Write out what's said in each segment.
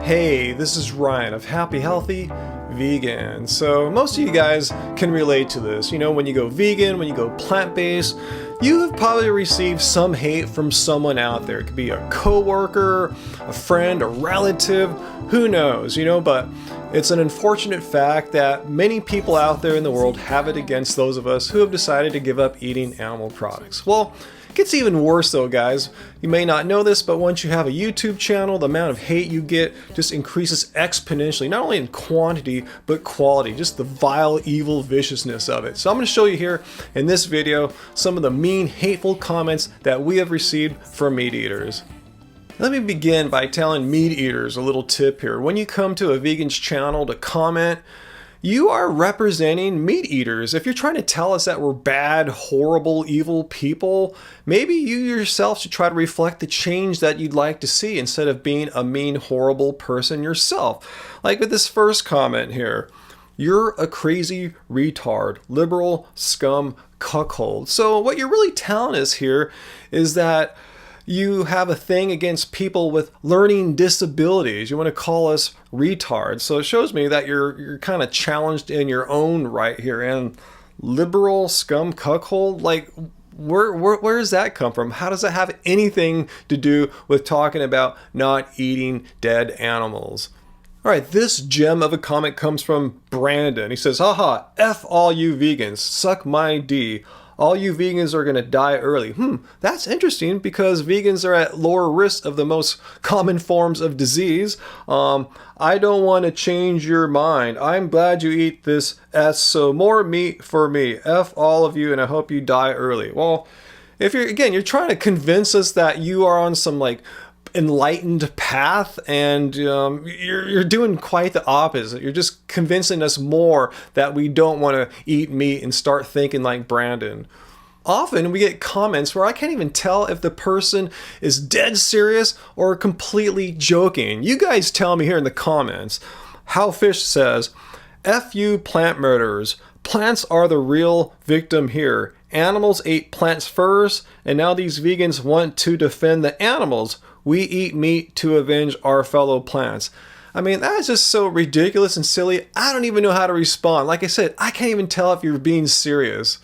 Hey, this is Ryan of Happy Healthy Vegan. So most of you guys can relate to this. You know, when you go vegan, when you go plant-based, you have probably received some hate from someone out there. It could be a coworker, a friend, a relative, who knows, but it's an unfortunate fact that many people out there in the world have it against those of us who have decided to give up eating animal products. Well, it gets even worse though, guys. You may not know this, but once you have a YouTube channel, the amount of hate you get just increases exponentially, not only in quantity, but quality, just the vile, evil viciousness of it. So I'm going to show you here in this video some of the mean, hateful comments that we have received from meat eaters. Let me begin by telling meat eaters a little tip here. When you come to a vegan's channel to comment, you are representing meat eaters. If you're trying to tell us that we're bad, horrible, evil people, maybe you yourself should try to reflect the change that you'd like to see instead of being a mean, horrible person yourself. Like with this first comment here, you're a crazy retard, liberal scum cuckold. So what you're really telling us here is that you have a thing against people with learning disabilities. You want to call us retards. So it shows me that you're kind of challenged in your own right here. And liberal scum cuckold, like where does that come from? How does that have anything to do with talking about not eating dead animals? All right, this gem of a comment comes from Brandon. He says, haha, F all you vegans, suck my D. All you vegans are going to die early. That's interesting because vegans are at lower risk of the most common forms of disease. I don't want to change your mind. I'm glad you eat this S, so more meat for me. F all of you, and I hope you die early. Well, if you're trying to convince us that you are on some enlightened path, and you're doing quite the opposite. You're just convincing us more that we don't want to eat meat and start thinking like Brandon. Often we get comments where I can't even tell if the person is dead serious or completely joking. You guys tell me here in the comments. Howfish says, F you plant murderers. Plants are the real victim here. Animals ate plants first, and now these vegans want to defend the animals. We eat meat to avenge our fellow plants. I mean, that is just so ridiculous and silly. I don't even know how to respond. Like I said, I can't even tell if you're being serious.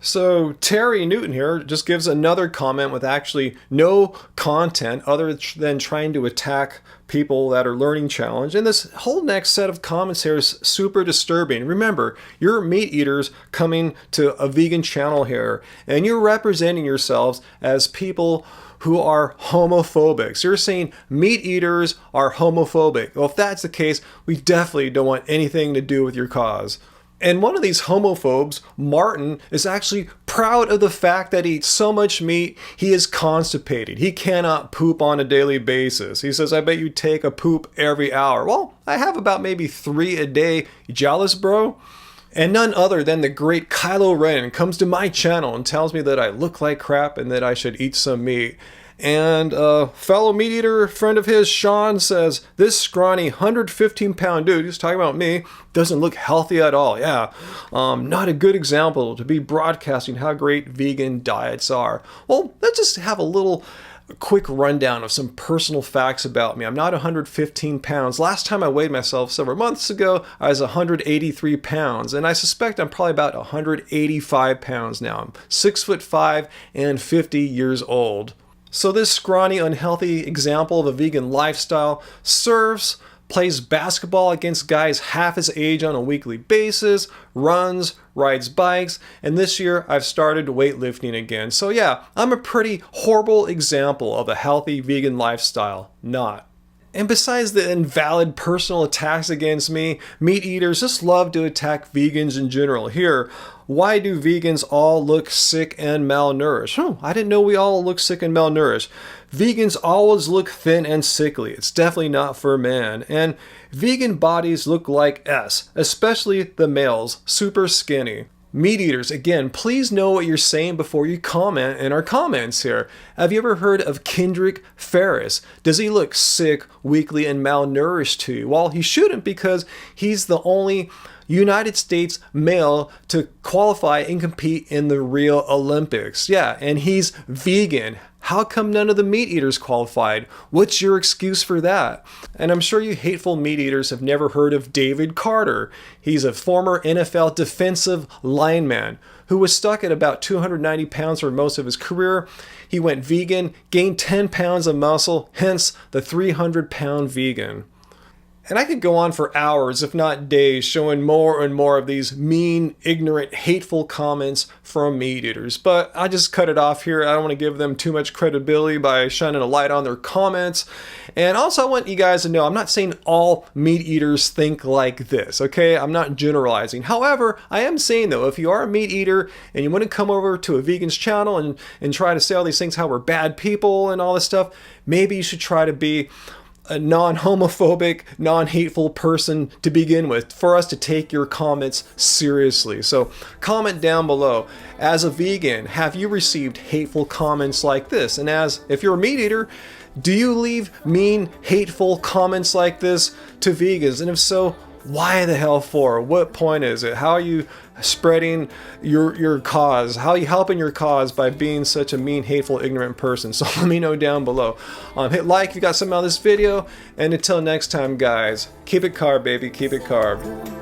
So Terry Newton here just gives another comment with actually no content other than trying to attack people that are learning challenged. And this whole next set of comments here is super disturbing. Remember, you're meat eaters coming to a vegan channel here, and you're representing yourselves as people who are homophobic. So you're saying meat eaters are homophobic. Well, if that's the case, we definitely don't want anything to do with your cause. And one of these homophobes, Martin, is actually proud of the fact that he eats so much meat, he is constipated. He cannot poop on a daily basis. He says, I bet you take a poop every hour. Well, I have about maybe 3 a day. You jealous, bro? And none other than the great Kylo Ren comes to my channel and tells me that I look like crap and that I should eat some meat. And a fellow meat eater friend of his, Sean, says, this scrawny 115-pound dude, he's talking about me, doesn't look healthy at all. Yeah, not a good example to be broadcasting how great vegan diets are. Well, let's just have a quick rundown of some personal facts about me. I'm not 115 pounds. Last time I weighed myself several months ago, I was 183 pounds, and I suspect I'm probably about 185 pounds now. I'm 6'5" and 50 years old. So this scrawny, unhealthy example of a vegan lifestyle plays basketball against guys half his age on a weekly basis, runs, rides bikes, and this year I've started weightlifting again. So yeah, I'm a pretty horrible example of a healthy vegan lifestyle. Not. And besides the invalid personal attacks against me, meat eaters just love to attack vegans in general. Here, why do vegans all look sick and malnourished? I didn't know we all look sick and malnourished. Vegans always look thin and sickly. It's definitely not for men. And vegan bodies look like S, especially the males, super skinny. Meat eaters, again, please know what you're saying before you comment in our comments here. Have you ever heard of Kendrick Ferris? Does he look sick, weakly, and malnourished to you? Well, he shouldn't, because he's the only United States male to qualify and compete in the Rio Olympics. Yeah, and he's vegan. How come none of the meat eaters qualified? What's your excuse for that? And I'm sure you hateful meat eaters have never heard of David Carter. He's a former NFL defensive lineman who was stuck at about 290 pounds for most of his career. He went vegan, gained 10 pounds of muscle, hence the 300-pound vegan. And I could go on for hours, if not days, showing more and more of these mean, ignorant, hateful comments from meat eaters. But I just cut it off here. I don't want to give them too much credibility by shining a light on their comments. And also I want you guys to know, I'm not saying all meat eaters think like this, okay? I'm not generalizing. However, I am saying though, if you are a meat eater and you want to come over to a vegan's channel and try to say all these things, how we're bad people and all this stuff, maybe you should try to be a non-homophobic, non-hateful person to begin with for us to take your comments seriously. So comment down below. As a vegan, have you received hateful comments like this? And if you're a meat eater, do you leave mean, hateful comments like this to vegans? And if so, why the hell for? What point is it? How are you spreading your cause? How are you helping your cause by being such a mean, hateful, ignorant person? So let me know down below. Hit like if you got something out of this video. And until next time, guys, keep it carb, baby. Keep it carb.